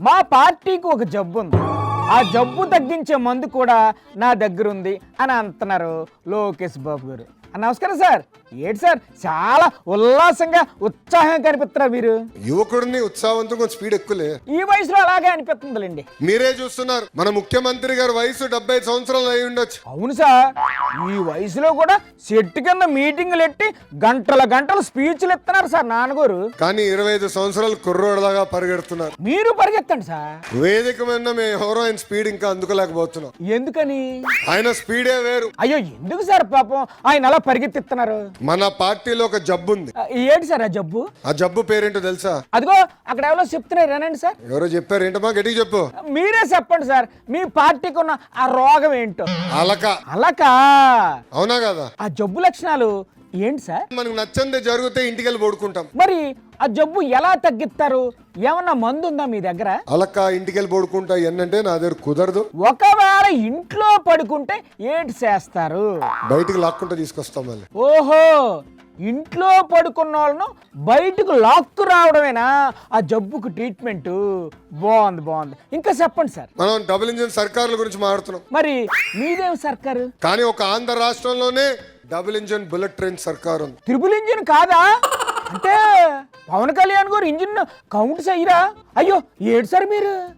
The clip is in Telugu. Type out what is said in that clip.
మా పార్టీకి ఒక జబ్బు ఉంది, ఆ జబ్బు తగ్గించే మందు కూడా నా దగ్గర ఉంది అని అంటున్నారు లోకేష్ బాబు గారు. నమస్కారం సార్. ఏంటి సార్ చాలా ఉల్లాసంగా ఉత్సాహంగా కనిపిస్తున్నారు మీరు? యువకుడిని ఉత్సాహంతో కొంచెం స్పీడ్ ఎక్కువలే. ఈ వయసులో అలాగే అనిపిస్తుందిలేండి. మీరే చూస్తున్నారు, మన ముఖ్యమంత్రి గారి వయసు 75 సంవత్సరాలు అయి ఉండొచ్చు. అవును సార్, ఈ వయసులో కూడా చెట్టు కింద మీటింగ్లు ఎట్టి గంటల స్పీచ్లు ఇస్తున్నారు సార్ నాన్నగారు. కానీ 25 సంవత్సరాలు కుర్రోడ్లాగా పరిగెడుతున్నారు. మీరు పరిగెత్తండి సార్. వేదిక మీద మేము ఎవరో ఆయన స్పీడ్ ఇంకా అందుకోలేకపోతున్నాం. ఎందుకని? ఆయన స్పీడే వేరు. అయ్యో ఎందుకు సార్ పాపం ఆయన అలా పరిగెత్తిస్తున్నారు? మన పార్టీలో ఒక జబ్బు ఉంది. ఏంటి సార్ ఆ జబ్బు? ఆ జబ్బు పేరేంటో తెలుసా? అదిగో అక్కడ ఎవరో చెప్తున్నారు, వినండి సార్. ఎవరో చెప్పారు, ఏంటమ్మా గట్టిగా చెప్పు. మీరే చెప్పండి సార్, మీ పార్టీకి ఉన్న ఆ రోగం ఏంటో. అలక. అలకా? అవునా కదా? ఆ జబ్బు లక్షణాలు ఏంటి సార్? మనకు నచ్చంది జరిగితే ఇంటికి వెళ్ళి పడుకుంటాం. మరి ఆ జబ్బు ఎలా తగ్గిస్తారు? ఏమన్నా మందు ఉందా మీ దగ్గర? అలక ఇంటికి వెళ్ళి పడుకుంటా ఏంటంటే నా దగ్గర కుదరదు. ఒకవేళ ఇంట్లో పడుకుంటే ఏంటి చేస్తారు? బయటికి లాక్కుంటా తీసుకొస్తాం మళ్ళీ. ఓహో, ఇంట్లో పడుకున్న వాళ్ళను బయటకు లాక్కు రావడమేనా ఆ జబ్బుకు ట్రీట్మెంట్? బాగుంది. ఇంకా చెప్పండి సార్. మనం డబుల్ ఇంజిన్ సర్కారుల గురించి మాట్లాడుతున్నాం. మరి మీదేం సర్కారు? కానీ ఒక ఆంధ్ర రాష్ట్రంలోనే డబుల్ ఇంజిన్ బుల్లెట్ ట్రైన్ సర్కారు ఉంది. ట్రిపుల్ ఇంజిన్ కాదా? అంటే పవన్ కళ్యాణ్ గారు ఇంజిన్ కౌంట్ చెయ్యరా? అయ్యో ఏడు సార్ మీరు?